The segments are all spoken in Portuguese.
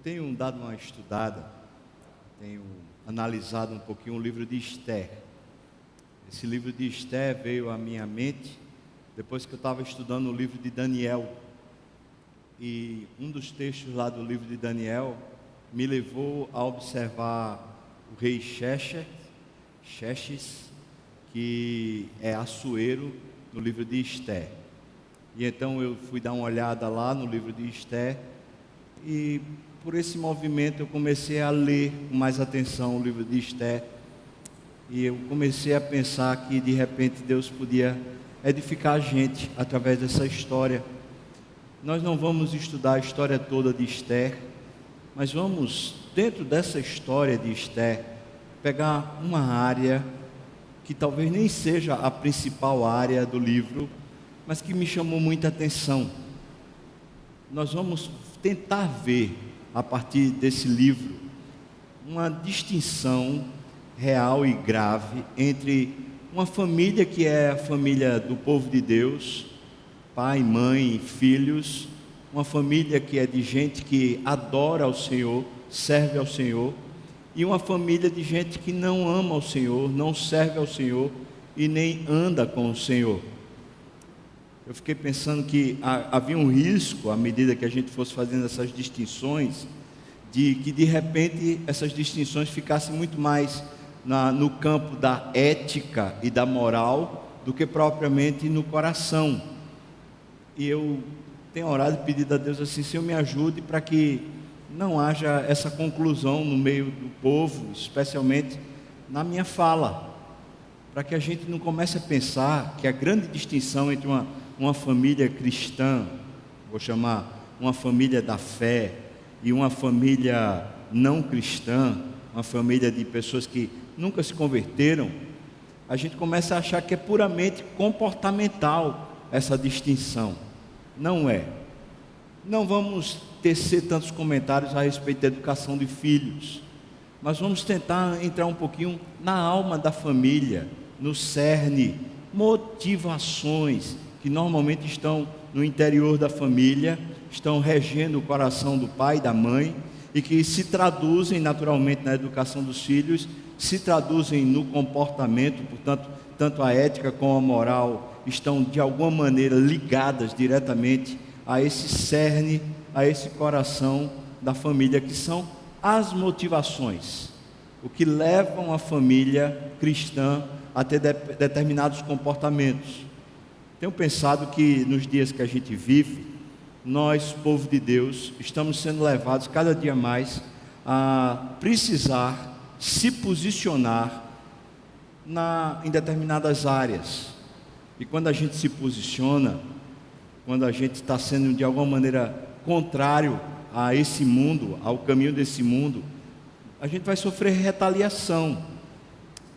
tenho dado uma estudada, tenho analisado um pouquinho o livro de Esther. Esse livro de Esther veio à minha mente depois que eu estava estudando o livro de Daniel. E um dos textos lá do livro de Daniel me levou a observar o rei Xerxes, que é Assuero, no livro de Esther. E então eu fui dar uma olhada lá no livro de Esther, e por esse movimento eu comecei a ler com mais atenção o livro de Esther, e eu comecei a pensar que de repente Deus podia edificar a gente através dessa história. Nós não vamos estudar a história toda de Esther, mas vamos, dentro dessa história de Esther, pegar uma área que talvez nem seja a principal área do livro, mas que me chamou muita atenção. Nós vamos tentar ver, a partir desse livro, uma distinção real e grave entre uma família que é a família do povo de Deus, pai, mãe, filhos, uma família que é de gente que adora ao Senhor, serve ao Senhor, e uma família de gente que não ama ao Senhor, não serve ao Senhor e nem anda com o Senhor. Eu fiquei pensando que havia um risco, à medida que a gente fosse fazendo essas distinções, de que de repente essas distinções ficassem muito mais no campo da ética e da moral do que propriamente no coração. E eu tenho orado e pedido a Deus assim: Senhor, me ajude para que não haja essa conclusão no meio do povo, especialmente na minha fala, para que a gente não comece a pensar que a grande distinção entre uma família cristã, vou chamar uma família da fé, e uma família não cristã, uma família de pessoas que nunca se converteram, a gente começa a achar que é puramente comportamental essa distinção. Não é. Não vamos tecer tantos comentários a respeito da educação de filhos, mas vamos tentar entrar um pouquinho na alma da família, no cerne, motivações que normalmente estão no interior da família, estão regendo o coração do pai e da mãe, e que se traduzem naturalmente na educação dos filhos, se traduzem no comportamento. Portanto, tanto a ética como a moral estão de alguma maneira ligadas diretamente a esse cerne, a esse coração da família, que são as motivações, o que levam a família cristã a ter determinados comportamentos. Tenho pensado que nos dias que a gente vive, nós, povo de Deus, estamos sendo levados cada dia mais a precisar se posicionar em determinadas áreas. E quando a gente se posiciona, quando a gente está sendo de alguma maneira contrário a esse mundo, ao caminho desse mundo, a gente vai sofrer retaliação.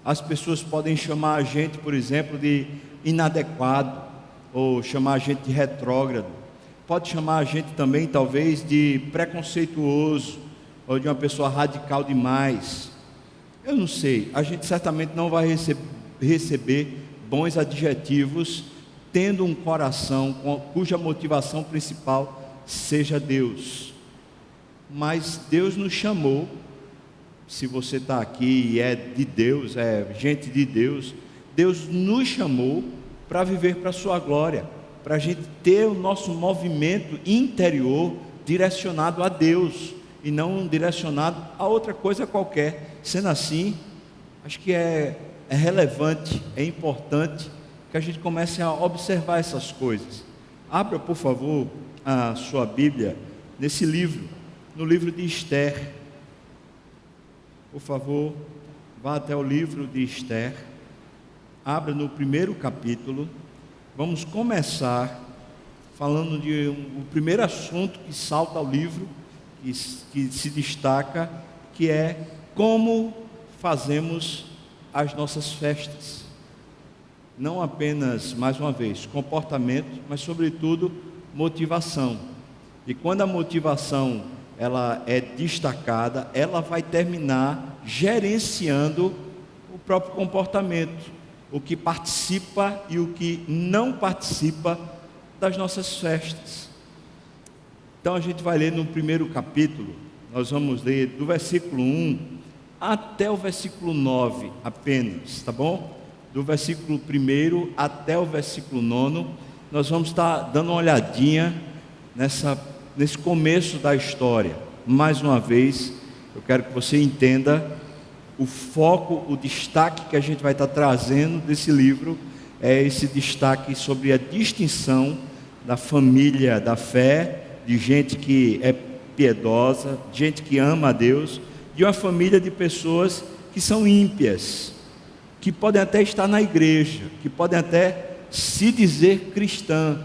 As pessoas podem chamar a gente, por exemplo, de inadequado, ou chamar a gente de retrógrado. Pode chamar a gente também, talvez, de preconceituoso, ou de uma pessoa radical demais. Eu não sei, a gente certamente não vai receber bons adjetivos, tendo um coração cuja motivação principal seja Deus. Mas Deus nos chamou, se você está aqui e é de Deus, é gente de Deus, Deus nos chamou para viver para a sua glória, para a gente ter o nosso movimento interior direcionado a Deus, e não direcionado a outra coisa qualquer. Sendo assim, acho que é relevante, é importante que a gente comece a observar essas coisas. Abra, por favor, a sua Bíblia nesse livro, no livro de Esther. Por favor, vá até o livro de Esther, abra no primeiro capítulo. Vamos começar falando de o primeiro assunto que salta ao livro, que se destaca, que é como fazemos as nossas festas. Não apenas, mais uma vez, comportamento, mas sobretudo motivação. E quando a motivação ela é destacada, ela vai terminar gerenciando o próprio comportamento, o que participa e o que não participa das nossas festas. Então a gente vai ler no primeiro capítulo, nós vamos ler do versículo 1 até o versículo 9 apenas, tá bom? Do versículo 1 até o versículo 9, nós vamos estar dando uma olhadinha nesse começo da história. Mais uma vez, eu quero que você entenda o foco, o destaque que a gente vai estar trazendo desse livro, é esse destaque sobre a distinção da família da fé, de gente que é piedosa, gente que ama a Deus, de uma família de pessoas que são ímpias, que podem até estar na igreja, que podem até se dizer cristã,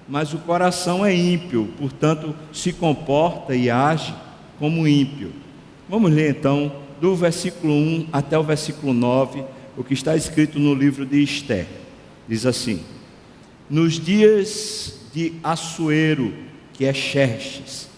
mas o coração é ímpio, portanto se comporta e age como ímpio. Vamos ler então do versículo 1 até o versículo 9, o que está escrito no livro de Esté. Diz assim: nos dias de Assuero, que é Xerxes,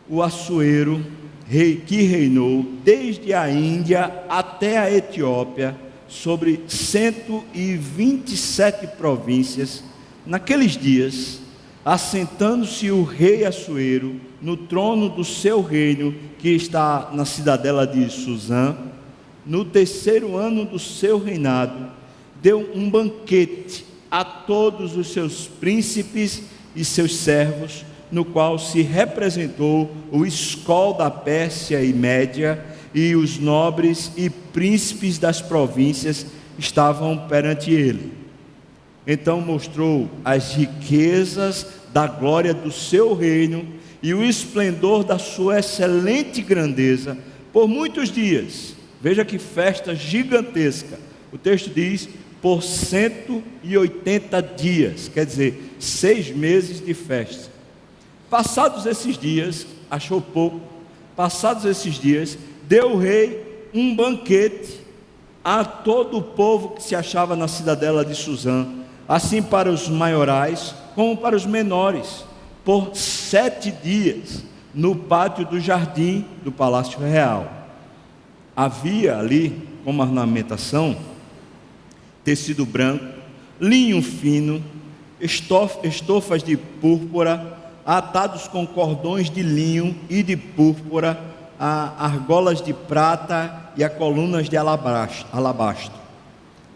o Assuero, rei que reinou desde a Índia até a Etiópia, sobre 127 províncias, naqueles dias, assentando-se o rei Assuero no trono do seu reino, que está na cidadela de Suzã, no 3º ano do seu reinado, deu um banquete a todos os seus príncipes e seus servos, no qual se representou o escol da Pérsia e Média, e os nobres e príncipes das províncias estavam perante ele. Então mostrou as riquezas da glória do seu reino e o esplendor da sua excelente grandeza por muitos dias. Veja que festa gigantesca. O texto diz por 180 dias, quer dizer, 6 meses de festa. Passados esses dias, achou pouco, passados esses dias, deu o rei um banquete a todo o povo que se achava na cidadela de Suzã, assim para os maiorais como para os menores, por 7 dias, no pátio do jardim do Palácio Real. Havia ali, como ornamentação, tecido branco, linho fino, estofas de púrpura, atados com cordões de linho e de púrpura, a argolas de prata e a colunas de alabastro.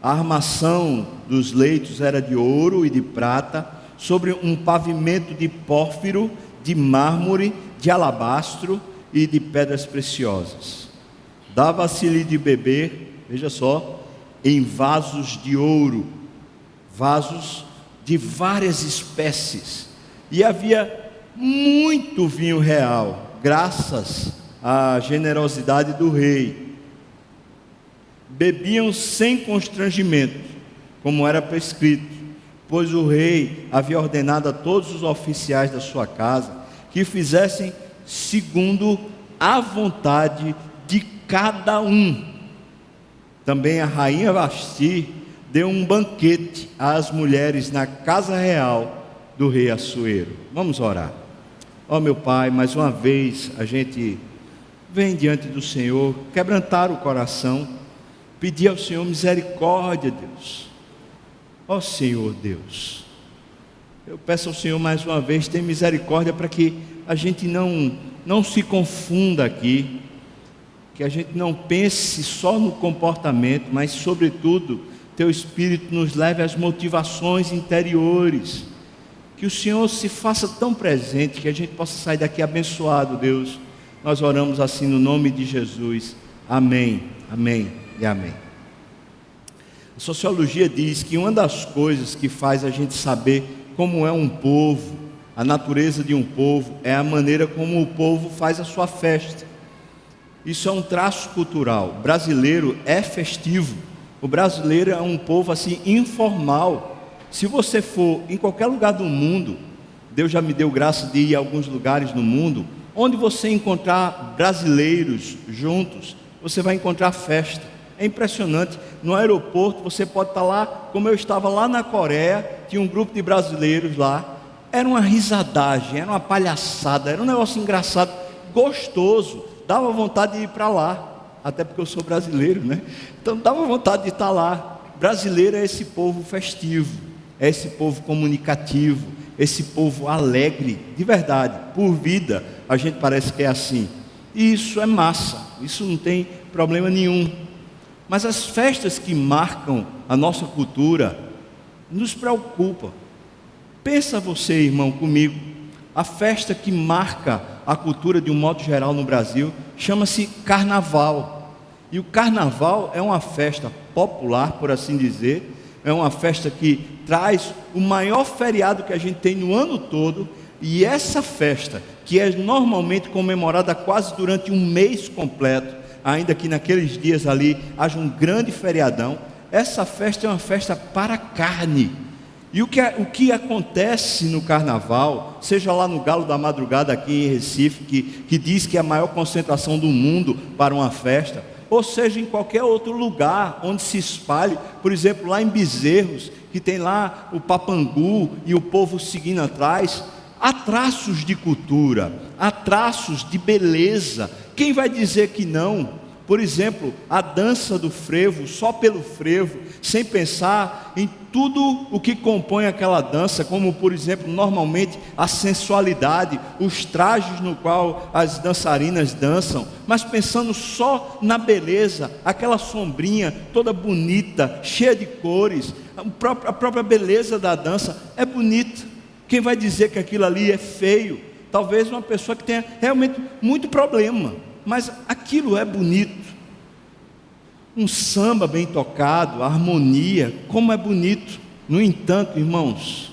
A armação dos leitos era de ouro e de prata, sobre um pavimento de pórfiro, de mármore, de alabastro e de pedras preciosas. Dava-se-lhe de beber, veja só, em vasos de ouro, vasos de várias espécies, e havia muito vinho real, graças à generosidade do rei. Bebiam sem constrangimento, como era prescrito, pois o rei havia ordenado a todos os oficiais da sua casa que fizessem segundo a vontade de cada um. Também a rainha Vasti deu um banquete às mulheres na casa real do rei Assuero. Vamos orar. Ó meu Pai, mais uma vez a gente vem diante do Senhor, quebrantar o coração, pedir ao Senhor misericórdia, Deus. Ó Senhor Deus, eu peço ao Senhor mais uma vez, tenha misericórdia para que a gente não se confunda aqui, que a gente não pense só no comportamento, mas sobretudo, Teu Espírito nos leve às motivações interiores, que o Senhor se faça tão presente, que a gente possa sair daqui abençoado, Deus. Nós oramos assim no nome de Jesus, amém, amém e amém. A sociologia diz que uma das coisas que faz a gente saber como é um povo, a natureza de um povo, é a maneira como o povo faz a sua festa. Isso é um traço cultural. O brasileiro é festivo. O brasileiro é um povo assim informal. Se você for em qualquer lugar do mundo, Deus já me deu graça de ir a alguns lugares no mundo, onde você encontrar brasileiros juntos, você vai encontrar festa. É impressionante. No aeroporto você pode estar lá, como eu estava lá na Coreia, tinha um grupo de brasileiros lá, era uma risadagem, era uma palhaçada, era um negócio engraçado, gostoso, dava vontade de ir para lá, até porque eu sou brasileiro, né? Então dava vontade de estar lá. Brasileiro é esse povo festivo, é esse povo comunicativo, esse povo alegre, de verdade, por vida, a gente parece que é assim. E isso é massa, isso não tem problema nenhum. Mas as festas que marcam a nossa cultura nos preocupam. Pensa você, irmão, comigo, a festa que marca a cultura de um modo geral no Brasil chama-se Carnaval. E o Carnaval é uma festa popular, por assim dizer, é uma festa que traz o maior feriado que a gente tem no ano todo, e essa festa, que é normalmente comemorada quase durante um mês completo, ainda que naqueles dias ali haja um grande feriadão, essa festa é uma festa para a carne. E o que acontece no Carnaval, seja lá no Galo da Madrugada aqui em Recife, que diz que é a maior concentração do mundo para uma festa, ou seja, em qualquer outro lugar onde se espalhe, por exemplo, lá em Bezerros, que tem lá o Papangu e o povo seguindo atrás, há traços de cultura, há traços de beleza. Quem vai dizer que não? Por exemplo, a dança do frevo, só pelo frevo, sem pensar em tudo o que compõe aquela dança, como por exemplo, normalmente a sensualidade, os trajes no qual as dançarinas dançam, mas pensando só na beleza, aquela sombrinha toda bonita, cheia de cores, a própria beleza da dança é bonita. Quem vai dizer que aquilo ali é feio? Talvez uma pessoa que tenha realmente muito problema, mas aquilo é bonito. Um samba bem tocado, a harmonia, como é bonito. No entanto, irmãos,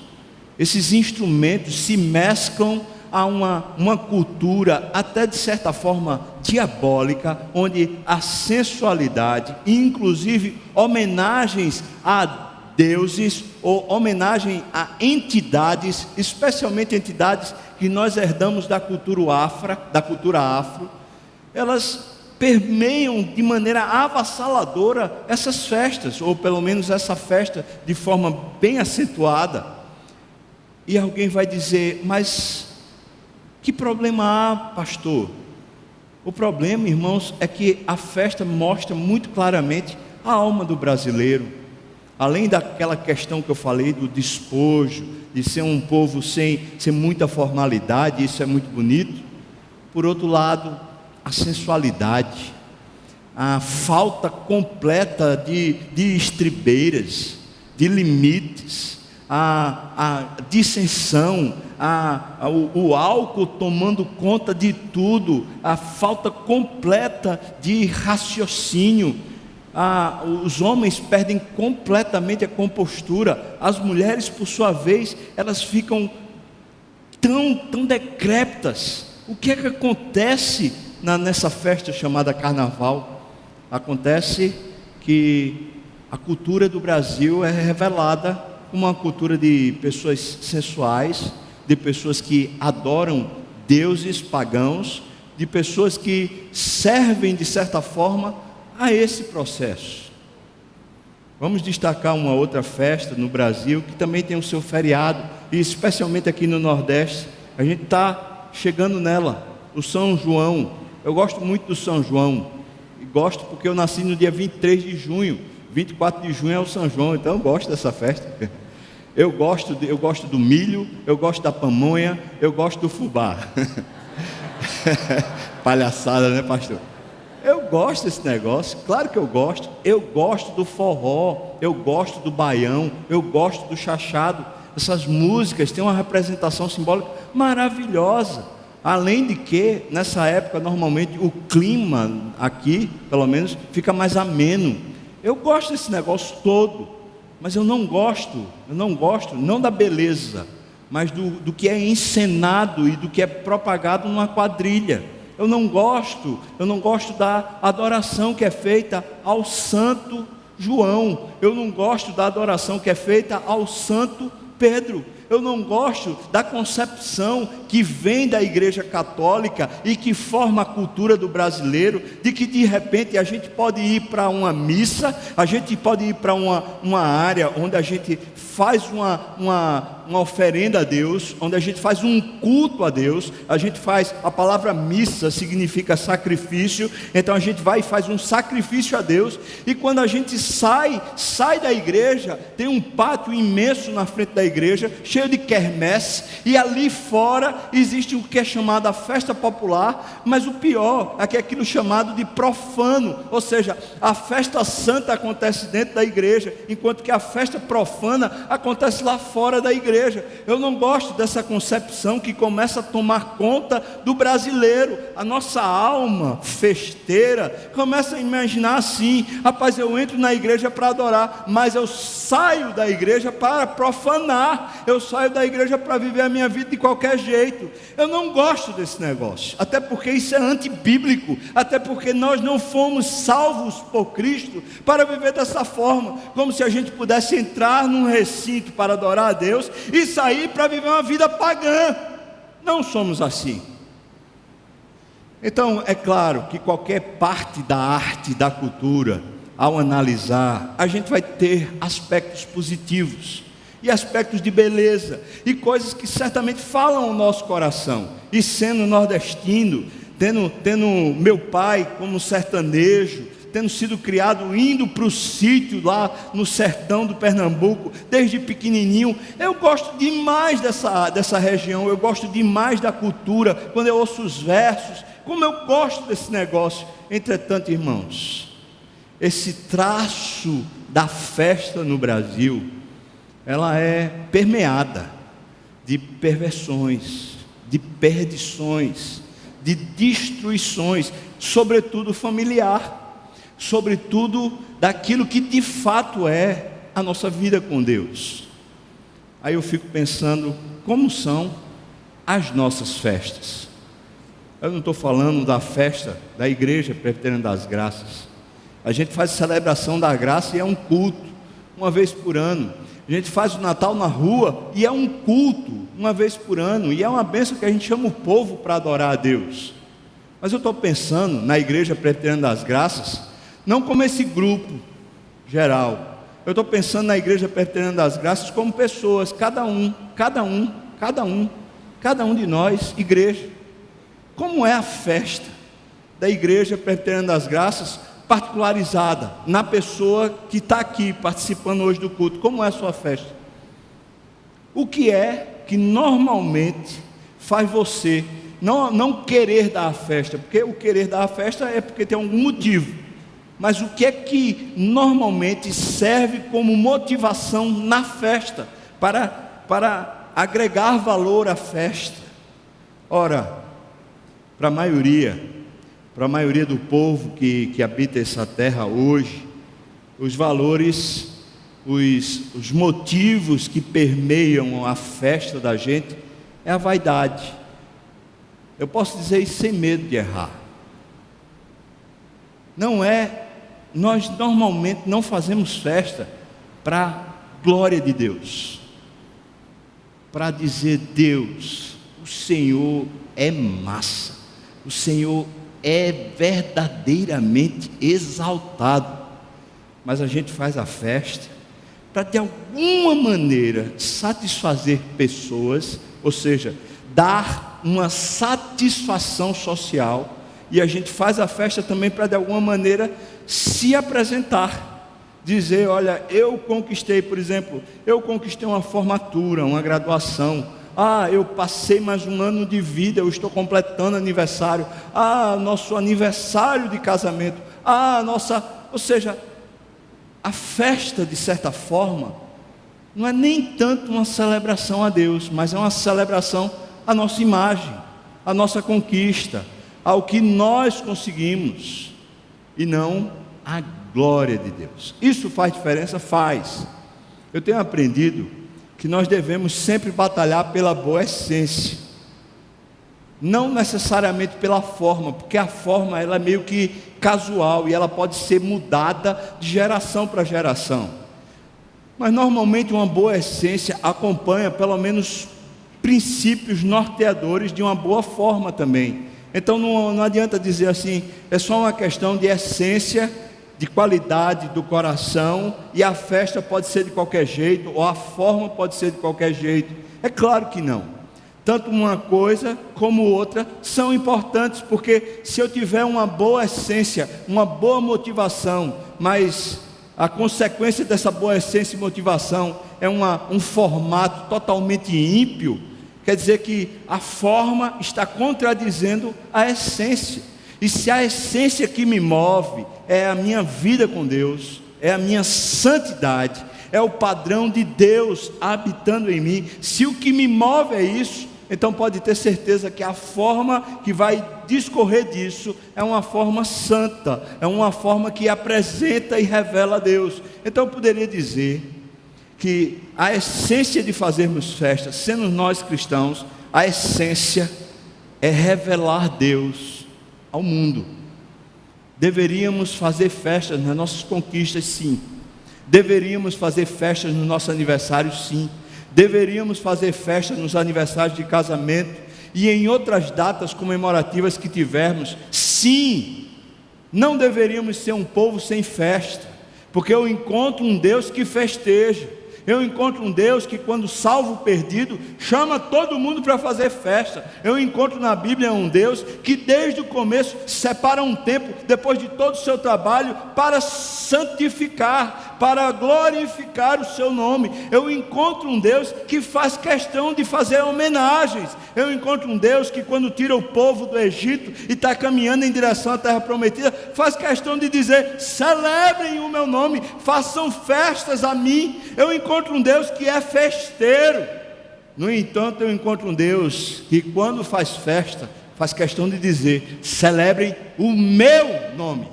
esses instrumentos se mesclam a uma cultura até de certa forma diabólica, onde a sensualidade, inclusive homenagens a deuses ou homenagem a entidades, especialmente entidades que nós herdamos da cultura afro, elas permeiam de maneira avassaladora essas festas, ou pelo menos essa festa de forma bem acentuada. E alguém vai dizer: mas que problema há, pastor? O problema, irmãos, é que a festa mostra muito claramente a alma do brasileiro. Além daquela questão que eu falei do despojo, de ser um povo sem muita formalidade, isso é muito bonito. Por outro lado, a sensualidade, a falta completa de estribeiras, de limites, a dissensão, o álcool tomando conta de tudo, a falta completa de raciocínio. Os homens perdem completamente a compostura, as mulheres, por sua vez, elas ficam tão decrépitas. O que é que acontece nessa festa chamada Carnaval? Acontece que a cultura do Brasil é revelada como uma cultura de pessoas sensuais, de pessoas que adoram deuses pagãos, de pessoas que servem de certa forma a esse processo. Vamos destacar uma outra festa no Brasil que também tem o seu feriado, e especialmente aqui no Nordeste, a gente está chegando nela, o São João. Eu gosto muito do São João, e gosto porque eu nasci no dia 23 de junho, 24 de junho é o São João, então eu gosto dessa festa. Eu gosto do milho, eu gosto da pamonha, eu gosto do fubá. Palhaçada, né, pastor? Eu gosto desse negócio, claro que eu gosto do forró, eu gosto do baião, eu gosto do chachado. Essas músicas têm uma representação simbólica maravilhosa. Além de que, nessa época, normalmente o clima aqui, pelo menos, fica mais ameno. Eu gosto desse negócio todo, mas eu não gosto, não da beleza, mas do que é encenado e do que é propagado numa quadrilha. Eu não gosto da adoração que é feita ao Santo João. Eu não gosto da adoração que é feita ao Santo Pedro. Eu não gosto da concepção que vem da Igreja Católica e que forma a cultura do brasileiro, de que de repente a gente pode ir para uma missa, a gente pode ir para uma área onde a gente faz uma oferenda a Deus, onde a gente faz um culto a Deus, a palavra missa significa sacrifício, então a gente vai e faz um sacrifício a Deus, e quando a gente sai da igreja, tem um pátio imenso na frente da igreja, cheio cheio de quermesse, e ali fora existe o que é chamado a festa popular, mas o pior é que é aquilo chamado de profano, ou seja, a festa santa acontece dentro da igreja, enquanto que a festa profana acontece lá fora da igreja. Eu não gosto dessa concepção que começa a tomar conta do brasileiro. A nossa alma festeira começa a imaginar assim: rapaz, eu entro na igreja para adorar, mas eu saio da igreja para profanar, eu saio da igreja para viver a minha vida de qualquer jeito. Eu não gosto desse negócio, até porque isso é antibíblico, até porque nós não fomos salvos por Cristo para viver dessa forma, como se a gente pudesse entrar num recinto para adorar a Deus e sair para viver uma vida pagã. Não somos assim. Então, é claro que qualquer parte da arte, da cultura, ao analisar, a gente vai ter aspectos positivos e aspectos de beleza e coisas que certamente falam ao nosso coração. E sendo nordestino, tendo meu pai como sertanejo, tendo sido criado indo para o sítio lá no sertão do Pernambuco, desde pequenininho, eu gosto demais dessa região, eu gosto demais da cultura, quando eu ouço os versos, como eu gosto desse negócio. Entretanto, irmãos, esse traço da festa no Brasil, ela é permeada de perversões, de perdições, de destruições, sobretudo familiar, sobretudo daquilo que de fato é a nossa vida com Deus. Aí eu fico pensando, como são as nossas festas? Eu não estou falando da festa da Igreja Presbiteriana das Graças. A gente faz celebração da graça e é um culto, uma vez por ano. A gente faz o Natal na rua e é um culto, uma vez por ano. E é uma bênção que a gente chama o povo para adorar a Deus. Mas eu estou pensando na Igreja Presbiteriana das Graças, não como esse grupo geral. Eu estou pensando na Igreja Presbiteriana das Graças como pessoas, cada um de nós, igreja. Como é a festa da Igreja Presbiteriana das Graças, particularizada na pessoa que está aqui participando hoje do culto? Como é a sua festa? O que é que normalmente faz você não querer dar a festa? Porque o querer dar a festa é porque tem algum motivo, mas o que é que normalmente serve como motivação na festa, para agregar valor à festa? Ora, para a maioria do povo que habita essa terra hoje, os valores, os motivos que permeiam a festa da gente é a vaidade. Eu posso dizer isso sem medo de errar. Nós normalmente não fazemos festa para a glória de Deus, para dizer: Deus, o Senhor é massa, o Senhor é verdadeiramente exaltado. Mas a gente faz a festa para de alguma maneira satisfazer pessoas, ou seja, dar uma satisfação social. E a gente faz a festa também para de alguma maneira se apresentar, dizer: olha, eu conquistei, por exemplo, eu conquistei uma formatura, uma graduação. Eu passei mais um ano de vida, eu estou completando aniversário. Nosso aniversário de casamento. Ou seja, a festa, de certa forma, não é nem tanto uma celebração a Deus, mas é uma celebração à nossa imagem, à nossa conquista, ao que nós conseguimos, e não à glória de Deus. Isso faz diferença? Faz. Eu tenho aprendido que nós devemos sempre batalhar pela boa essência, não necessariamente pela forma, porque a forma ela é meio que casual e ela pode ser mudada de geração para geração, mas normalmente uma boa essência acompanha pelo menos princípios norteadores de uma boa forma também. Então não adianta dizer assim, é só uma questão de essência, de qualidade do coração, e a festa pode ser de qualquer jeito, ou a forma pode ser de qualquer jeito. É claro que não. Tanto uma coisa como outra são importantes, porque se eu tiver uma boa essência, uma boa motivação, mas a consequência dessa boa essência e motivação um formato totalmente ímpio, quer dizer que a forma está contradizendo a essência. E se a essência que me move é a minha vida com Deus, é a minha santidade, é o padrão de Deus habitando em mim, se o que me move é isso, então pode ter certeza que a forma que vai discorrer disso é uma forma santa, é uma forma que apresenta e revela a Deus. Então eu poderia dizer que a essência de fazermos festas, sendo nós cristãos, a essência é revelar Deus ao mundo. Deveríamos fazer festas nas nossas conquistas, sim. Deveríamos fazer festas no nosso aniversário, sim. Deveríamos fazer festas nos aniversários de casamento e em outras datas comemorativas que tivermos, sim. Não deveríamos ser um povo sem festa, porque eu encontro um Deus que festeja. Eu encontro um Deus que, quando salva o perdido, chama todo mundo para fazer festa. Eu encontro na Bíblia um Deus que desde o começo separa um tempo, depois de todo o seu trabalho, para santificar, para glorificar o seu nome. Eu encontro um Deus que faz questão de fazer homenagens. Eu encontro um Deus que, quando tira o povo do Egito e está caminhando em direção à terra prometida, faz questão de dizer: celebrem o meu nome, façam festas a mim. Eu encontro um Deus que é festeiro. No entanto, eu encontro um Deus que, quando faz festa, faz questão de dizer: celebrem o meu nome,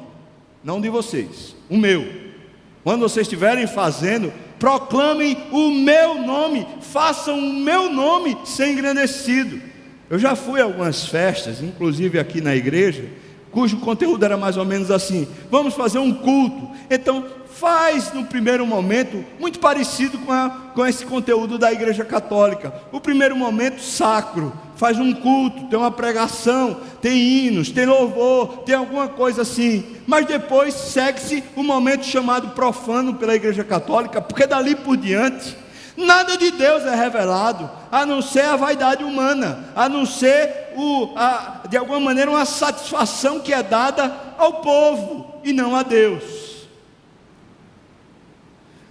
não de vocês, o meu. Quando vocês estiverem fazendo, proclamem o meu nome, façam o meu nome ser engrandecido. Eu já fui a algumas festas, inclusive aqui na igreja, cujo conteúdo era mais ou menos assim: vamos fazer um culto. Então faz no primeiro momento muito parecido com esse conteúdo da igreja católica. O primeiro momento sacro, faz um culto, tem uma pregação, tem hinos, tem louvor, tem alguma coisa assim. Mas depois segue-se um momento chamado profano pela igreja católica, porque dali por diante nada de Deus é revelado, a não ser a vaidade humana, a não ser de alguma maneira uma satisfação que é dada ao povo e não a Deus.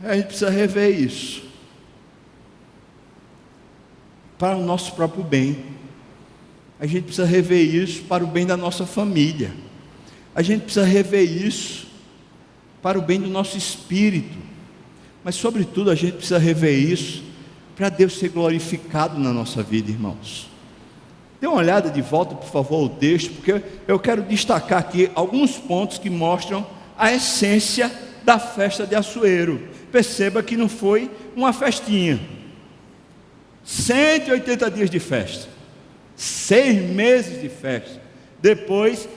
A gente precisa rever isso para o nosso próprio bem. A gente precisa rever isso para o bem da nossa família. A gente precisa rever isso para o bem do nosso espírito. Mas sobretudo a gente precisa rever isso para Deus ser glorificado na nossa vida, irmãos. Dê uma olhada de volta, por favor, ao texto, porque eu quero destacar aqui alguns pontos que mostram a essência da festa de Assuero. Perceba que não foi uma festinha. 180 dias de festa, 6 meses de festa, depois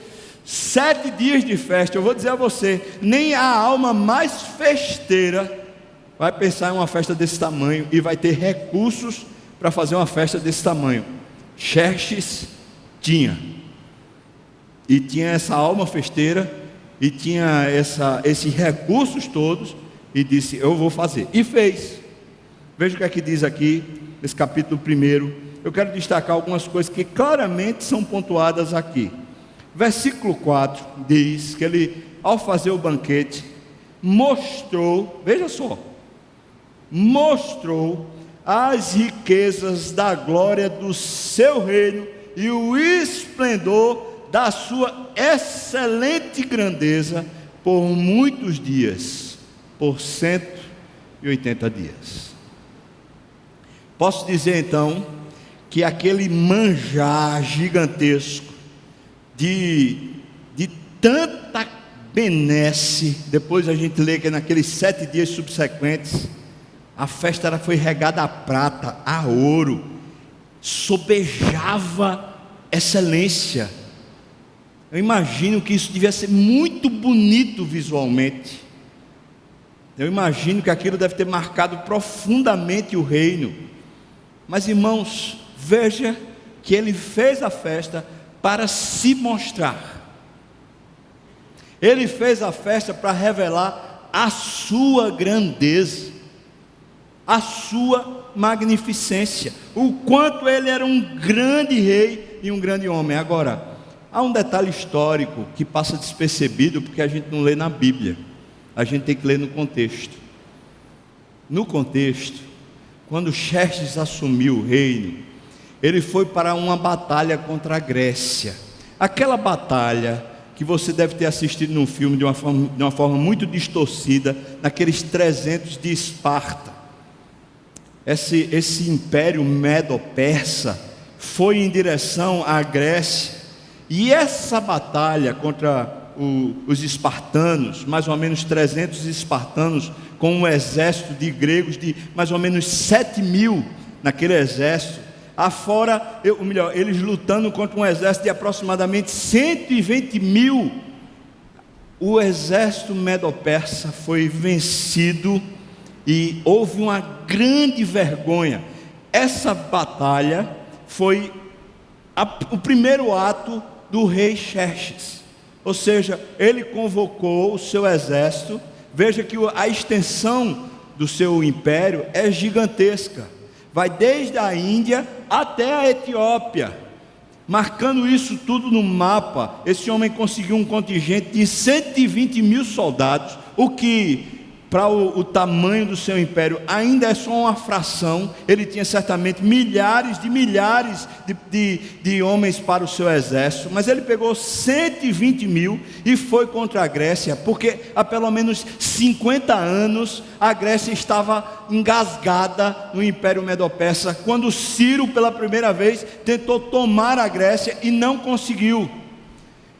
7 dias de festa. Eu vou dizer a você, nem a alma mais festeira vai pensar em uma festa desse tamanho e vai ter recursos para fazer uma festa desse tamanho. Xerxes tinha, e tinha essa alma festeira, e tinha esses recursos todos, e disse: eu vou fazer, e fez. Veja o que é que diz aqui, nesse capítulo 1. Eu quero destacar algumas coisas que claramente são pontuadas aqui. Versículo 4 diz que ele, ao fazer o banquete, mostrou, veja só, mostrou as riquezas da glória do seu reino e o esplendor da sua excelente grandeza por muitos dias, por 180 dias. Posso dizer então que aquele manjar gigantesco de tanta benesse, depois a gente lê que naqueles 7 dias subsequentes a festa foi regada a prata, a ouro, sobejava excelência. Eu imagino que isso devia ser muito bonito visualmente. Eu imagino que aquilo deve ter marcado profundamente o reino. Mas, irmãos, veja que ele fez a festa para se mostrar. Ele fez a festa para revelar a sua grandeza, a sua magnificência, o quanto ele era um grande rei e um grande homem. Agora, há um detalhe histórico que passa despercebido, porque a gente não lê na Bíblia, a gente tem que ler no contexto. No contexto, quando Xerxes assumiu o reino, ele foi para uma batalha contra a Grécia. Aquela batalha que você deve ter assistido num filme de uma forma muito distorcida, naqueles 300 de Esparta. Esse império medo-persa foi em direção à Grécia, e essa batalha contra os espartanos, mais ou menos 300 espartanos, com um exército de gregos de mais ou menos 7.000 naquele exército, eles lutando contra um exército de aproximadamente 120.000, o exército medo-persa foi vencido e houve uma grande vergonha. Essa batalha foi o primeiro ato do rei Xerxes, ou seja, ele convocou o seu exército. Veja que a extensão do seu império é gigantesca, vai desde a Índia até a Etiópia. Marcando isso tudo no mapa, esse homem conseguiu um contingente de 120.000 soldados, o que, para o tamanho do seu império, ainda é só uma fração. Ele tinha certamente milhares de homens para o seu exército, mas ele pegou 120.000 e foi contra a Grécia, porque há pelo menos 50 anos a Grécia estava engasgada no Império Medo-Persa, quando Ciro pela primeira vez tentou tomar a Grécia e não conseguiu.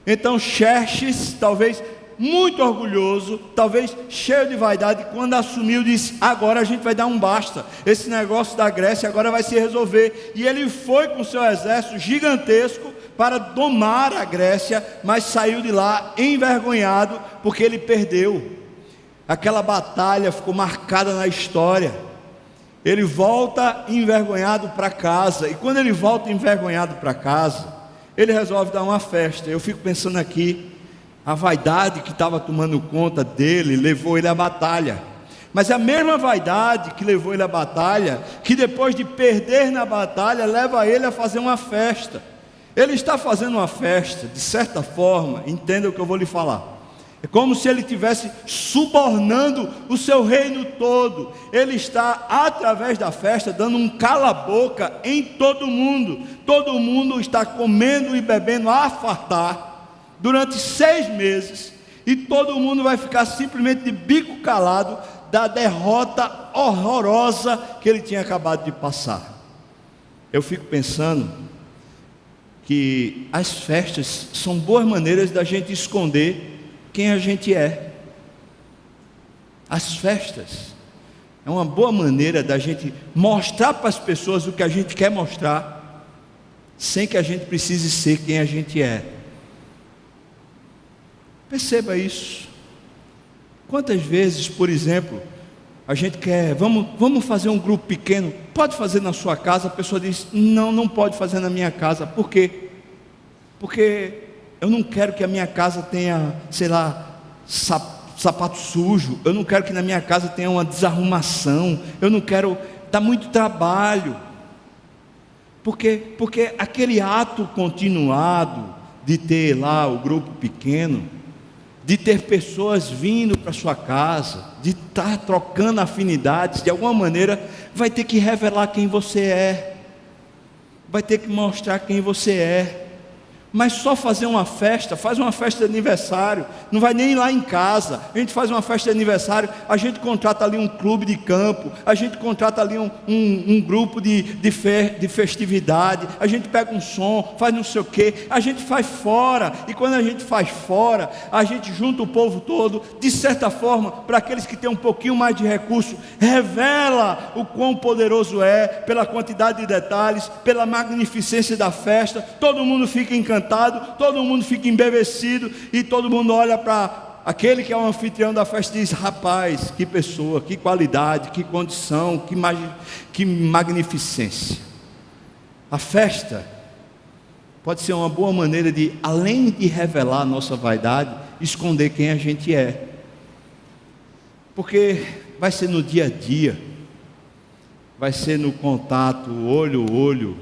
Então Xerxes, talvez muito orgulhoso, talvez cheio de vaidade, quando assumiu, disse: agora a gente vai dar um basta, esse negócio da Grécia agora vai se resolver. E ele foi com seu exército gigantesco para domar a Grécia, mas saiu de lá envergonhado, porque ele perdeu. Aquela batalha ficou marcada na história. Ele volta envergonhado para casa, e quando ele volta envergonhado para casa, ele resolve dar uma festa. Eu fico pensando aqui, a vaidade que estava tomando conta dele levou ele à batalha, mas a mesma vaidade que levou ele à batalha, que depois de perder na batalha, leva ele a fazer uma festa. Ele está fazendo uma festa, de certa forma, entenda o que eu vou lhe falar. É como se ele estivesse subornando o seu reino todo. Ele está, através da festa, dando um cala-boca em todo mundo. Todo mundo está comendo e bebendo a fartar durante 6 meses, e todo mundo vai ficar simplesmente de bico calado da derrota horrorosa que ele tinha acabado de passar. Eu fico pensando que as festas são boas maneiras da gente esconder quem a gente é. As festas é uma boa maneira da gente mostrar para as pessoas o que a gente quer mostrar, sem que a gente precise ser quem a gente é. Perceba isso. Quantas vezes, por exemplo, a gente quer, vamos fazer um grupo pequeno, pode fazer na sua casa, a pessoa diz: não pode fazer na minha casa. Por quê? Porque eu não quero que a minha casa tenha, sei lá, sapato sujo, eu não quero que na minha casa tenha uma desarrumação, eu não quero, dá muito trabalho. Por quê? Porque aquele ato continuado de ter lá o grupo pequeno, de ter pessoas vindo para sua casa, de estar trocando afinidades, de alguma maneira vai ter que revelar quem você é, vai ter que mostrar quem você é. Mas só fazer uma festa, faz uma festa de aniversário, não vai nem lá em casa, a gente faz uma festa de aniversário, a gente contrata ali um clube de campo, a gente contrata ali um grupo de festividade, a gente pega um som, faz não sei o que, a gente faz fora, e quando a gente faz fora, a gente junta o povo todo, de certa forma, para aqueles que têm um pouquinho mais de recurso, revela o quão poderoso é, pela quantidade de detalhes, pela magnificência da festa, todo mundo fica encantado, todo mundo fica embevecido, e todo mundo olha para aquele que é o anfitrião da festa e diz: rapaz, que pessoa, que qualidade, que condição, que magnificência. A festa pode ser uma boa maneira de, além de revelar a nossa vaidade, esconder quem a gente é, porque vai ser no dia a dia, vai ser no contato, olho a olho,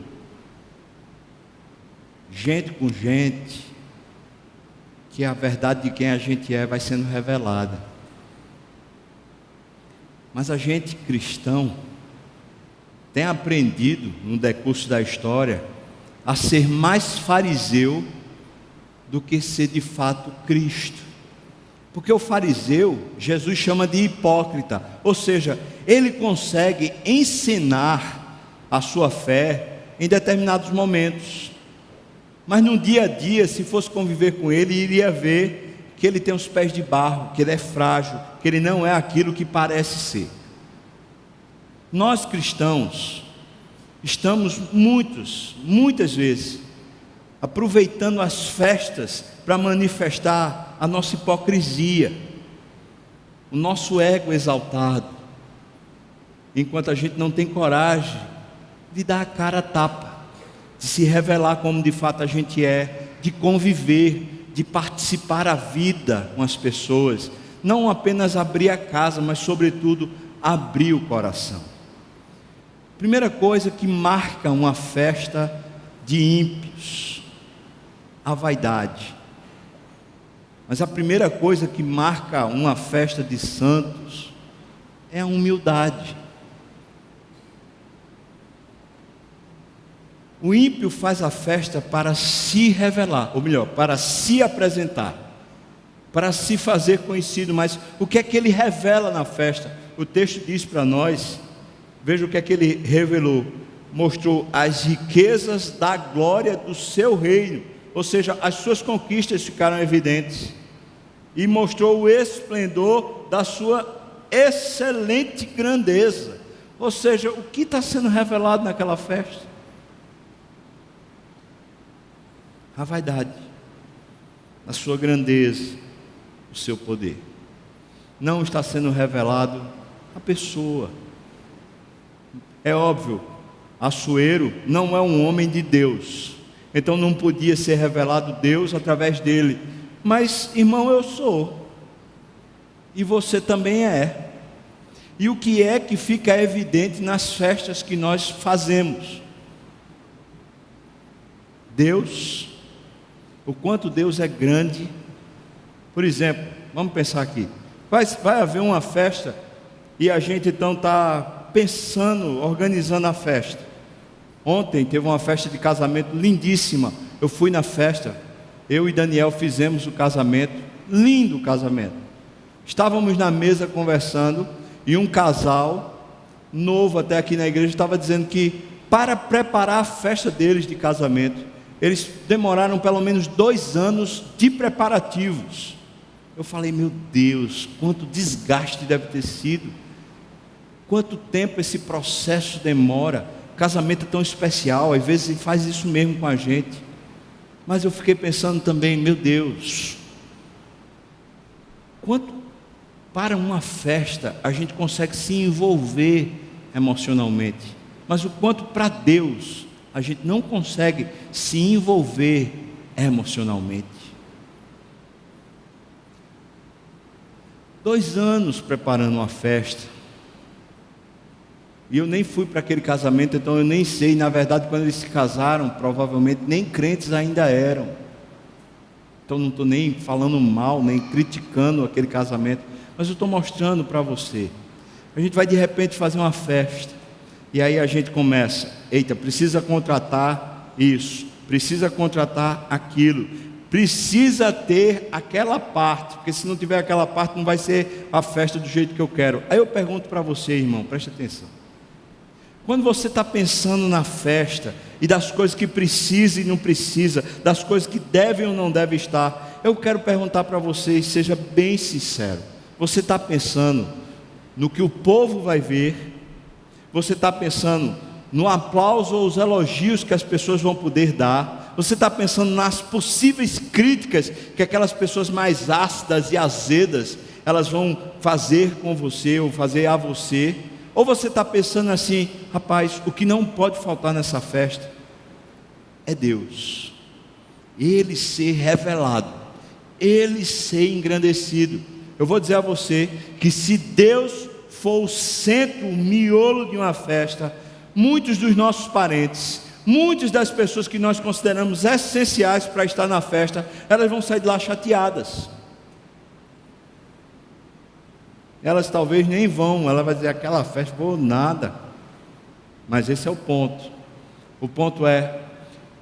gente com gente, que a verdade de quem a gente é vai sendo revelada. Mas a gente cristão, tem aprendido, no decurso da história, a ser mais fariseu do que ser de fato Cristo. Porque o fariseu, Jesus chama de hipócrita, ou seja, ele consegue ensinar a sua fé em determinados momentos, mas no dia a dia, se fosse conviver com ele, iria ver que ele tem os pés de barro, que ele é frágil, que ele não é aquilo que parece ser. Nós cristãos estamos muitas vezes aproveitando as festas para manifestar a nossa hipocrisia, o nosso ego exaltado, enquanto a gente não tem coragem de dar a cara a tapa, de se revelar como de fato a gente é, de conviver, de participar a vida com as pessoas, não apenas abrir a casa, mas sobretudo abrir o coração. Primeira coisa que marca uma festa de ímpios, a vaidade. Mas a primeira coisa que marca uma festa de santos é a humildade. O ímpio faz a festa para se revelar, ou melhor, para se apresentar, para se fazer conhecido. Mas o que é que ele revela na festa? O texto diz para nós, veja o que é que ele revelou: mostrou as riquezas da glória do seu reino, ou seja, as suas conquistas ficaram evidentes, e mostrou o esplendor da sua excelente grandeza. Ou seja, o que está sendo revelado naquela festa? A vaidade, a sua grandeza, o seu poder. Não está sendo revelado a pessoa. É óbvio, Assuero não é um homem de Deus, então não podia ser revelado Deus através dele. Mas, irmão, eu sou, e você também é. E o que é que fica evidente nas festas que nós fazemos? Deus, o quanto Deus é grande. Por exemplo, vamos pensar aqui, vai haver uma festa, e a gente então está pensando, organizando a festa. Ontem teve uma festa de casamento lindíssima, eu fui na festa, eu e Daniel fizemos o casamento, lindo casamento. Estávamos na mesa conversando, e um casal, novo até aqui na igreja, estava dizendo que para preparar a festa deles de casamento, eles demoraram pelo menos 2 anos de preparativos. Eu falei, meu Deus, quanto desgaste deve ter sido, quanto tempo esse processo demora. Casamento é tão especial, às vezes ele faz isso mesmo com a gente. Mas eu fiquei pensando também, meu Deus, quanto para uma festa a gente consegue se envolver emocionalmente, mas o quanto para Deus a gente não consegue se envolver emocionalmente. 2 anos preparando uma festa, e eu nem fui para aquele casamento, então eu nem sei. Na verdade, quando eles se casaram, provavelmente nem crentes ainda eram. Então não estou nem falando mal, nem criticando aquele casamento, mas eu estou mostrando para você. A gente vai de repente fazer uma festa, e aí a gente começa, eita, precisa contratar isso, precisa contratar aquilo, precisa ter aquela parte, porque se não tiver aquela parte não vai ser a festa do jeito que eu quero. Aí eu pergunto para você, irmão, preste atenção. Quando você está pensando na festa, e das coisas que precisa e não precisa, das coisas que devem ou não devem estar, eu quero perguntar para você, e seja bem sincero, você está pensando no que o povo vai ver? Você está pensando no aplauso ou os elogios que as pessoas vão poder dar? Você está pensando nas possíveis críticas que aquelas pessoas mais ácidas e azedas elas vão fazer com você ou fazer a você? Ou você está pensando assim, rapaz, o que não pode faltar nessa festa é Deus, Ele ser revelado, Ele ser engrandecido. Eu vou dizer a você que se Deus for o centro, o miolo de uma festa, muitos dos nossos parentes, muitas das pessoas que nós consideramos essenciais para estar na festa, elas vão sair de lá chateadas. Elas talvez nem vão, ela vai dizer, aquela festa, pô, nada. Mas esse é o ponto. O ponto é: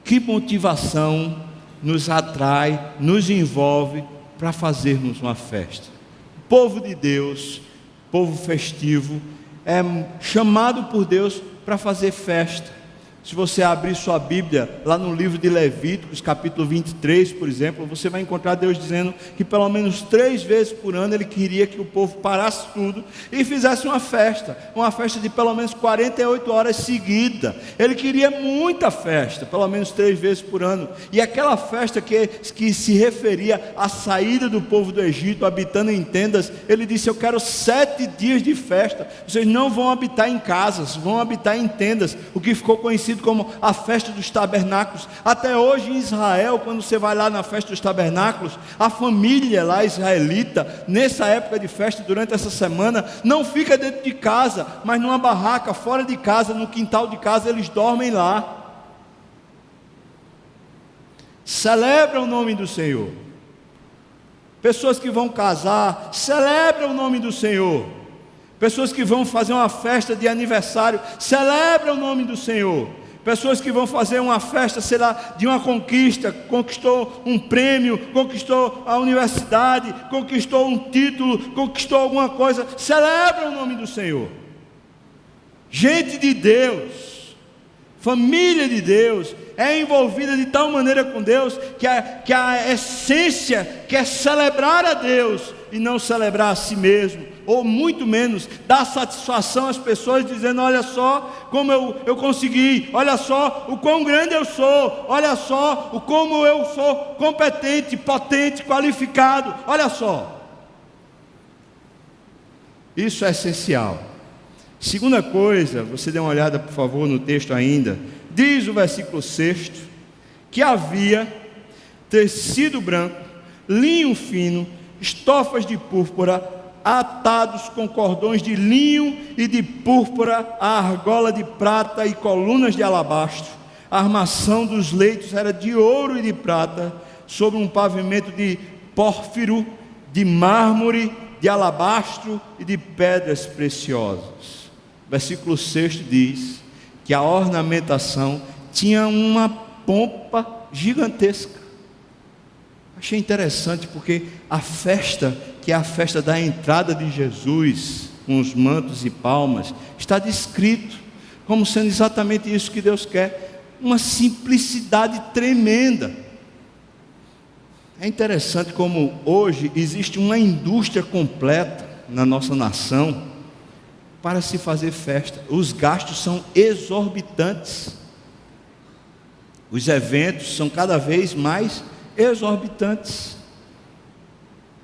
que motivação nos atrai, nos envolve para fazermos uma festa? O povo de Deus, povo festivo, é chamado por Deus para fazer festa. Se você abrir sua Bíblia, lá no livro de Levíticos, capítulo 23, por exemplo, você vai encontrar Deus dizendo que pelo menos 3 vezes por ano Ele queria que o povo parasse tudo e fizesse uma festa de pelo menos 48 horas seguidas. Ele queria muita festa, pelo menos 3 vezes por ano, e aquela festa que se referia à saída do povo do Egito, habitando em tendas. Ele disse: eu quero 7 dias de festa, vocês não vão habitar em casas, vão habitar em tendas, o que ficou conhecido como a festa dos tabernáculos. Até hoje em Israel, quando você vai lá na festa dos tabernáculos, a família lá israelita, nessa época de festa, durante essa semana, não fica dentro de casa, mas numa barraca, fora de casa, no quintal de casa, eles dormem lá. Celebra o nome do Senhor. Pessoas que vão casar, celebra o nome do Senhor. Pessoas que vão fazer uma festa de aniversário, celebra o nome do Senhor. Pessoas que vão fazer uma festa, sei lá, de uma conquista, conquistou um prêmio, conquistou a universidade, conquistou um título, conquistou alguma coisa, celebra o nome do Senhor. Gente de Deus, família de Deus, é envolvida de tal maneira com Deus, que a essência quer celebrar a Deus e não celebrar a si mesmo, ou muito menos dar satisfação às pessoas, dizendo: olha só como eu consegui, olha só o quão grande eu sou, olha só como eu sou competente, potente, qualificado, olha só. Isso é essencial. Segunda coisa, você dê uma olhada por favor no texto ainda, diz o versículo 6, que havia tecido branco, linho fino, estofas de púrpura, atados com cordões de linho e de púrpura, a argola de prata e colunas de alabastro. A armação dos leitos era de ouro e de prata, sobre um pavimento de pórfiro, de mármore, de alabastro e de pedras preciosas. Versículo 6 diz que a ornamentação tinha uma pompa gigantesca. Achei interessante porque a festa, que é a festa da entrada de Jesus, com os mantos e palmas, está descrito como sendo exatamente isso que Deus quer, uma simplicidade tremenda. É interessante como hoje existe uma indústria completa na nossa nação para se fazer festa. Os gastos são exorbitantes, os eventos são cada vez mais exorbitantes.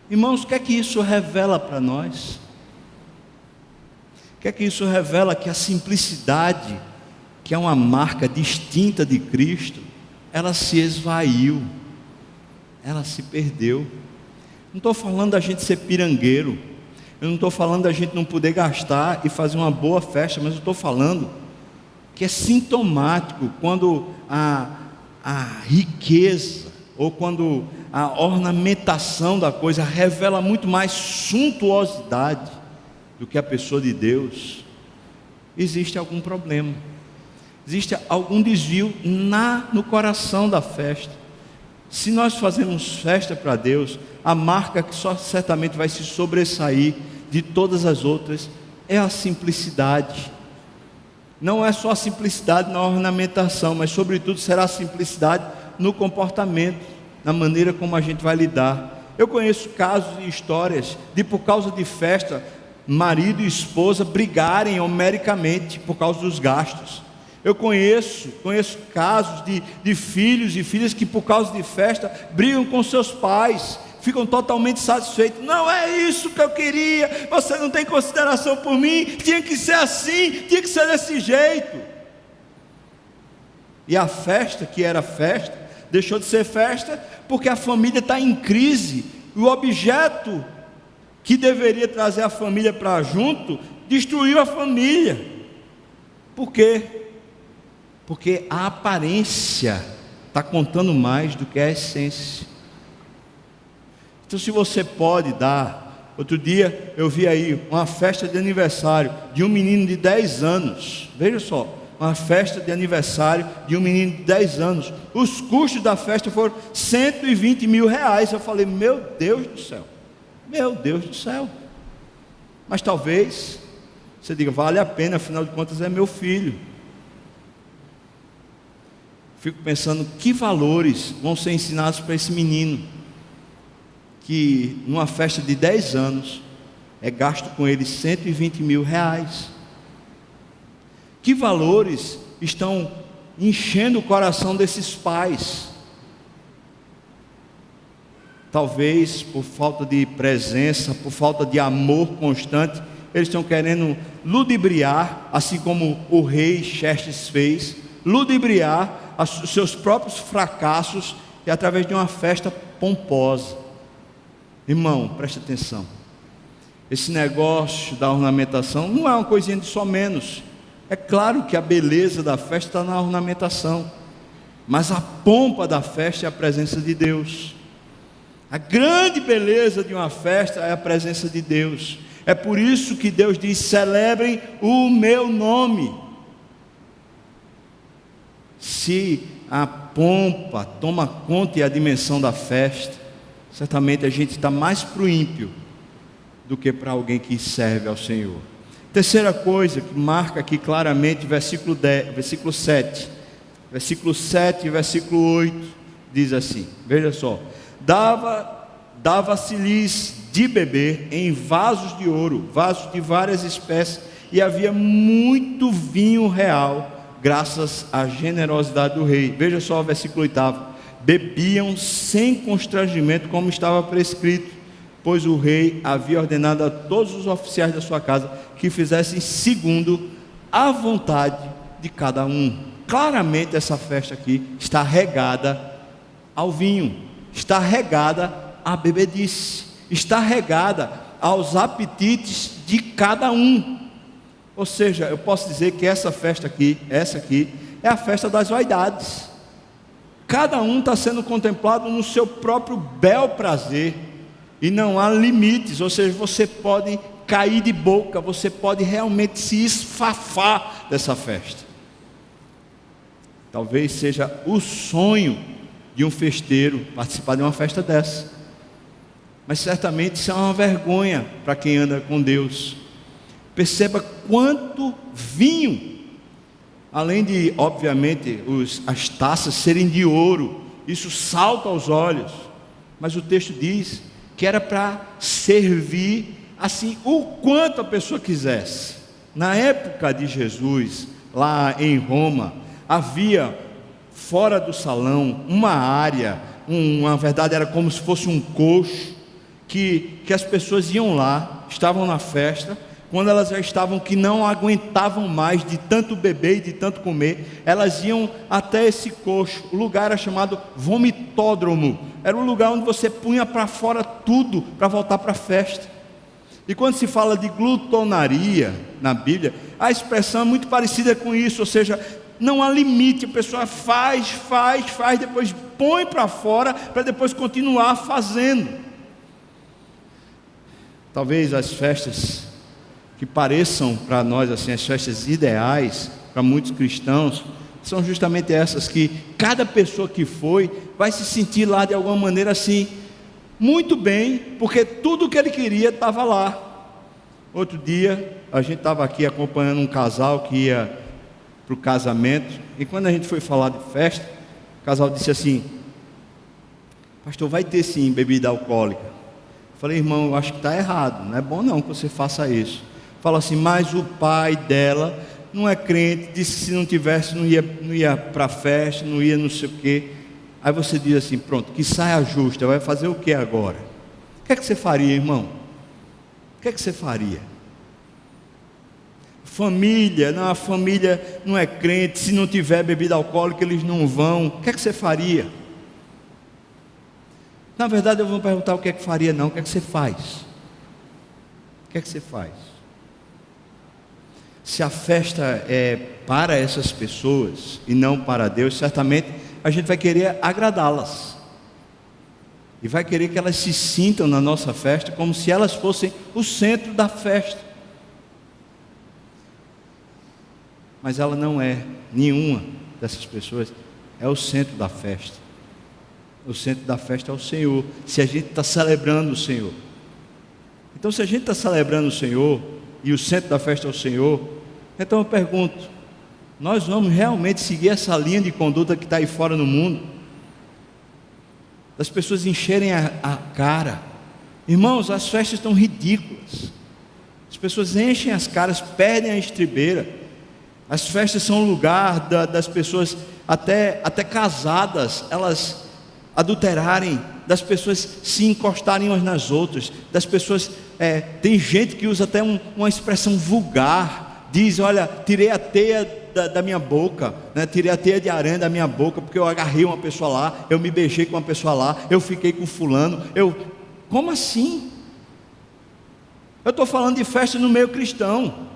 Irmãos, o que é que isso revela para nós? O que é que isso revela? Que a simplicidade, que é uma marca distinta de Cristo, ela se esvaiu, ela se perdeu. Não estou falando da gente ser pirangueiro, eu não estou falando da gente não poder gastar e fazer uma boa festa, mas eu estou falando que é sintomático quando a riqueza, ou quando a ornamentação da coisa revela muito mais suntuosidade do que a pessoa de Deus, existe algum problema, existe algum desvio no coração da festa. Se nós fazemos festa para Deus, a marca que só certamente vai se sobressair de todas as outras é a simplicidade. Não é só a simplicidade na ornamentação, mas sobretudo será a simplicidade no comportamento, na maneira como a gente vai lidar. Eu conheço casos e histórias de, por causa de festa, marido e esposa brigarem homericamente por causa dos gastos. Eu conheço casos de filhos e filhas que por causa de festa brigam com seus pais, ficam totalmente satisfeitos. Não é isso que eu queria, você não tem consideração por mim, tinha que ser assim, tinha que ser desse jeito. E a festa, que era festa, deixou de ser festa porque a família está em crise. O objeto que deveria trazer a família para junto destruiu a família. Por quê? Porque a aparência está contando mais do que a essência. Então, se você pode dar. Outro dia eu vi aí uma festa de aniversário de um menino de 10 anos. Veja só, uma festa de aniversário de um menino de 10 anos. Os custos da festa foram 120 mil reais. Eu falei, meu Deus do céu, meu Deus do céu. Mas talvez você diga, vale a pena, afinal de contas é meu filho. Fico pensando que valores vão ser ensinados para esse menino, que numa festa de 10 anos é gasto com ele 120 mil reais. Que valores estão enchendo o coração desses pais? Talvez por falta de presença, por falta de amor constante, eles estão querendo ludibriar, assim como o rei Xerxes fez, ludibriar os seus próprios fracassos e através de uma festa pomposa. Irmão, preste atenção. Esse negócio da ornamentação não é uma coisinha de só menos. É claro que a beleza da festa está na ornamentação, mas a pompa da festa é a presença de Deus. A grande beleza de uma festa é a presença de Deus. É por isso que Deus diz: celebrem o meu nome. Se a pompa toma conta e a dimensão da festa, certamente a gente está mais para o ímpio do que para alguém que serve ao Senhor. Terceira coisa que marca aqui claramente, versículo 7. Versículo 7 e versículo 8 diz assim, veja só: dava-se-lhes de beber em vasos de ouro, vasos de várias espécies, e havia muito vinho real, graças à generosidade do rei. Veja só o versículo 8: bebiam sem constrangimento, como estava prescrito, pois o rei havia ordenado a todos os oficiais da sua casa que fizessem segundo a vontade de cada um. Claramente essa festa aqui está regada ao vinho, está regada à bebedice, está regada aos apetites de cada um. Ou seja, eu posso dizer que essa festa aqui, essa aqui, é a festa das vaidades. Cada um está sendo contemplado no seu próprio bel prazer, e não há limites. Ou seja, você pode cair de boca, você pode realmente se esfafar dessa festa. Talvez seja o sonho de um festeiro participar de uma festa dessa, mas certamente isso é uma vergonha para quem anda com Deus. Perceba quanto vinho, além de, obviamente, as taças serem de ouro, isso salta aos olhos, mas o texto diz que era para servir assim o quanto a pessoa quisesse. Na época de Jesus, lá em Roma, havia fora do salão uma área, na verdade era como se fosse um coxo, que as pessoas iam lá, estavam na festa. Quando elas já estavam que não aguentavam mais de tanto beber e de tanto comer, elas iam até esse coxo. O lugar era chamado vomitódromo. Era um lugar onde você punha para fora tudo para voltar para a festa. E quando se fala de glutonaria na Bíblia, a expressão é muito parecida com isso. Ou seja, não há limite. A pessoa faz, depois põe para fora para depois continuar fazendo. Talvez as festas que pareçam para nós assim as festas ideais para muitos cristãos são justamente essas, que cada pessoa que foi vai se sentir lá de alguma maneira assim muito bem, porque tudo que ele queria estava lá. Outro dia a gente estava aqui acompanhando um casal que ia para o casamento, e quando a gente foi falar de festa, o casal disse assim: pastor, vai ter sim bebida alcoólica. Eu falei: irmão, eu acho que está errado, não é bom não que você faça isso. Fala assim: mas o pai dela não é crente, disse que se não tivesse não ia para a festa, não ia não sei o quê. Aí você diz assim: pronto, que saia justa, vai fazer o que agora? O que é que você faria, irmão? O que é que você faria? A família não é crente, se não tiver bebida alcoólica eles não vão. O que é que você faria? Na verdade eu vou perguntar o que é que faria não, o que é que você faz? O que é que você faz? Se a festa é para essas pessoas e não para Deus, certamente a gente vai querer agradá-las, e vai querer que elas se sintam na nossa festa como se elas fossem o centro da festa. mas ela não é nenhuma dessas pessoas, é o centro da festa. O centro da festa é o Senhor, se a gente está celebrando o Senhor. Então, se a gente está celebrando o Senhor, e o centro da festa é o Senhor, então eu pergunto, nós vamos realmente seguir essa linha de conduta que está aí fora no mundo? Das pessoas encherem a cara. Irmãos, as festas estão ridículas. As pessoas enchem as caras, perdem a estribeira. As festas são um lugar das pessoas, até casadas, elas adulterarem, das pessoas se encostarem umas nas outras, das pessoas, tem gente que usa até uma expressão vulgar, diz, olha, tirei a teia da minha boca, né? Tirei a teia de aranha da minha boca, porque eu agarrei uma pessoa lá, eu me beijei com uma pessoa lá, eu fiquei com fulano, como assim? Eu estou falando de festa no meio cristão,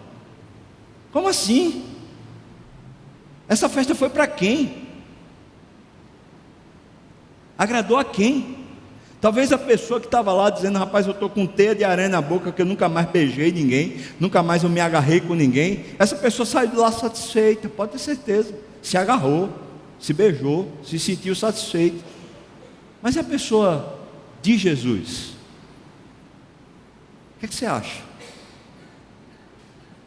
como assim? Essa festa foi para quem? Agradou a quem? Talvez a pessoa que estava lá dizendo, rapaz, eu estou com teia de aranha na boca, que eu nunca mais beijei ninguém, nunca mais eu me agarrei com ninguém. Essa pessoa saiu de lá satisfeita, pode ter certeza. Se agarrou, se beijou, se sentiu satisfeita. Mas e a pessoa de Jesus? O que você acha?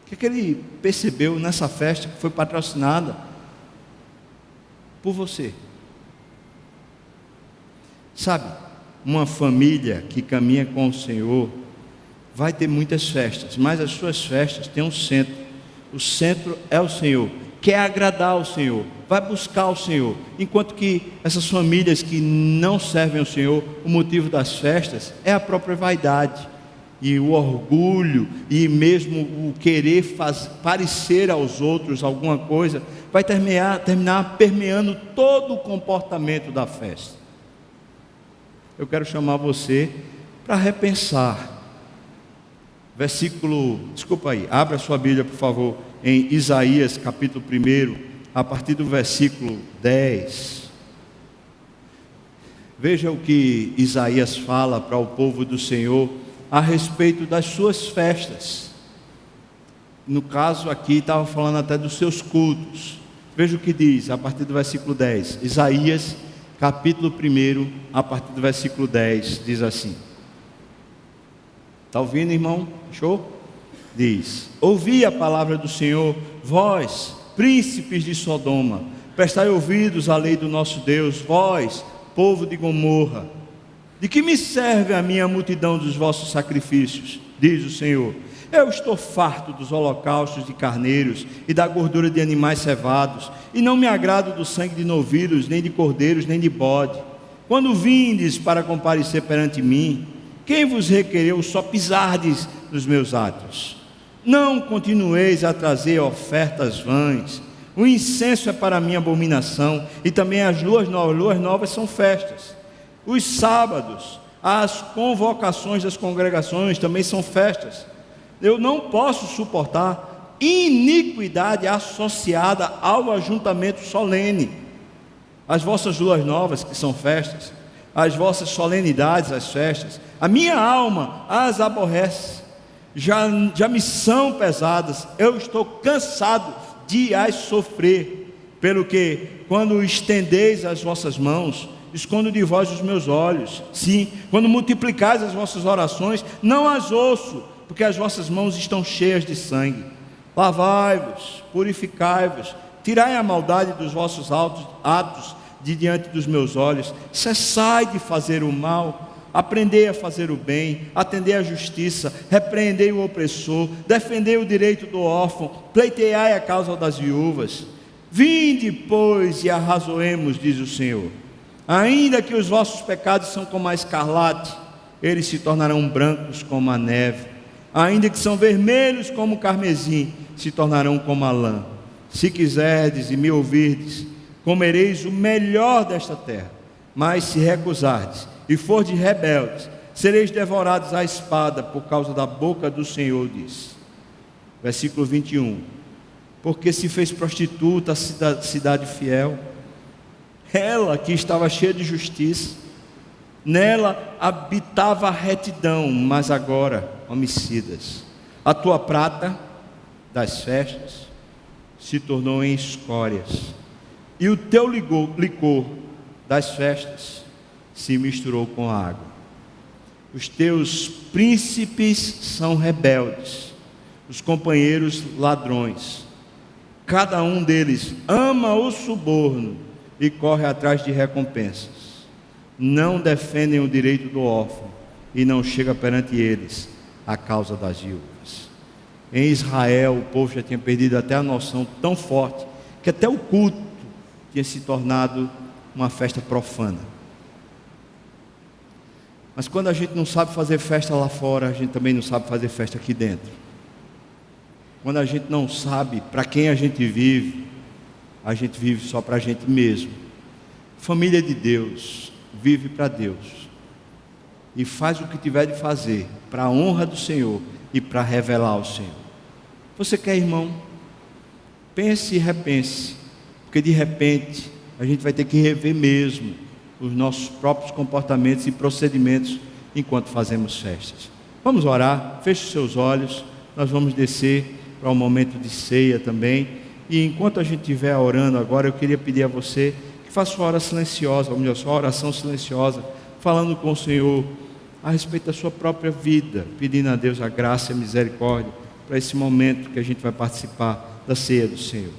O que ele percebeu nessa festa que foi patrocinada por você? Sabe, uma família que caminha com o Senhor vai ter muitas festas, mas as suas festas têm um centro. O centro é o Senhor, quer agradar ao Senhor, vai buscar o Senhor. Enquanto que essas famílias que não servem ao Senhor, o motivo das festas é a própria vaidade e o orgulho, e mesmo o querer parecer aos outros alguma coisa, vai terminar permeando todo o comportamento da festa. Eu quero chamar você para repensar. Abra sua Bíblia, por favor, em Isaías capítulo 1, a partir do versículo 10. Veja o que Isaías fala para o povo do Senhor a respeito das suas festas. No caso aqui, estava falando até dos seus cultos. Veja o que diz, a partir do versículo 10. Isaías capítulo 1, a partir do versículo 10, diz assim. Está ouvindo, irmão? Show? Diz: ouvi a palavra do Senhor, vós, príncipes de Sodoma, prestai ouvidos à lei do nosso Deus, vós, povo de Gomorra. De que me serve a minha multidão dos vossos sacrifícios? Diz o Senhor. Eu estou farto dos holocaustos de carneiros e da gordura de animais cevados, e não me agrado do sangue de novilhos, nem de cordeiros, nem de bode. Quando vindes para comparecer perante mim, quem vos requereu só pisardes nos meus atos? Não continueis a trazer ofertas vãs. O incenso é para mim abominação, e também as luas novas são festas. Os sábados, as convocações das congregações também são festas. Eu não posso suportar iniquidade associada ao ajuntamento solene. As vossas luas novas, que são festas, as vossas solenidades, as festas, a minha alma as aborrece, já me são pesadas, eu estou cansado de as sofrer, pelo que, quando estendeis as vossas mãos, escondo de vós os meus olhos. Sim, quando multiplicais as vossas orações, não as ouço, porque as vossas mãos estão cheias de sangue. Lavai-vos, purificai-vos, tirai a maldade dos vossos atos de diante dos meus olhos. Cessai de fazer o mal, aprendei a fazer o bem, atendei à justiça, repreendei o opressor, defendei o direito do órfão, pleiteai a causa das viúvas. Vinde, pois, e arrazoemos, diz o Senhor. Ainda que os vossos pecados são como a escarlate, eles se tornarão brancos como a neve. Ainda que são vermelhos como o carmesim, se tornarão como a lã. Se quiserdes e me ouvirdes, comereis o melhor desta terra. Mas se recusardes e fordes rebeldes, sereis devorados à espada por causa da boca do Senhor, diz. Versículo 21. Porque se fez prostituta a cidade fiel, ela que estava cheia de justiça, nela habitava a retidão, mas agora homicidas. A tua prata das festas se tornou em escórias, e o teu licor das festas se misturou com a água. Os teus príncipes são rebeldes, os companheiros ladrões. Cada um deles ama o suborno e corre atrás de recompensas. Não defendem o direito do órfão e não chega perante eles a causa das viúvas. Em Israel, o povo já tinha perdido até a noção tão forte que até o culto tinha se tornado uma festa profana. Mas quando a gente não sabe fazer festa lá fora, a gente também não sabe fazer festa aqui dentro. Quando a gente não sabe para quem a gente vive só para a gente mesmo. Família de Deus vive para Deus e faz o que tiver de fazer para a honra do Senhor e para revelar o Senhor. Você quer, irmão? Pense e repense, porque de repente a gente vai ter que rever mesmo os nossos próprios comportamentos e procedimentos enquanto fazemos festas. Vamos orar, feche os seus olhos, nós vamos descer para um momento de ceia também, e enquanto a gente estiver orando agora, eu queria pedir a você que faça uma oração silenciosa, ou melhor, sua oração silenciosa, falando com o Senhor a respeito da sua própria vida, pedindo a Deus a graça e a misericórdia para esse momento que a gente vai participar da ceia do Senhor.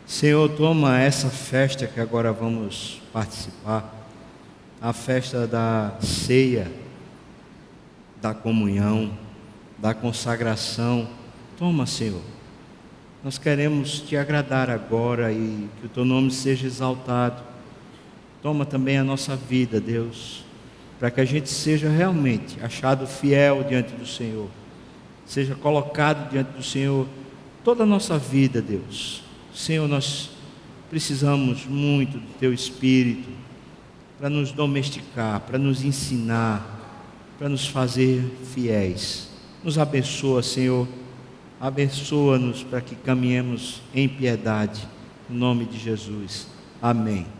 Senhor, toma essa festa que agora vamos participar, a festa da ceia, da comunhão, da consagração. Toma, Senhor, nós queremos te agradar agora e que o teu nome seja exaltado. Toma também a nossa vida, Deus, para que a gente seja realmente achado fiel diante do Senhor, seja colocado diante do Senhor toda a nossa vida, Deus. Senhor, nós precisamos muito do Teu Espírito para nos domesticar, para nos ensinar, para nos fazer fiéis. Nos abençoa, Senhor, abençoa-nos para que caminhemos em piedade, em nome de Jesus. Amém.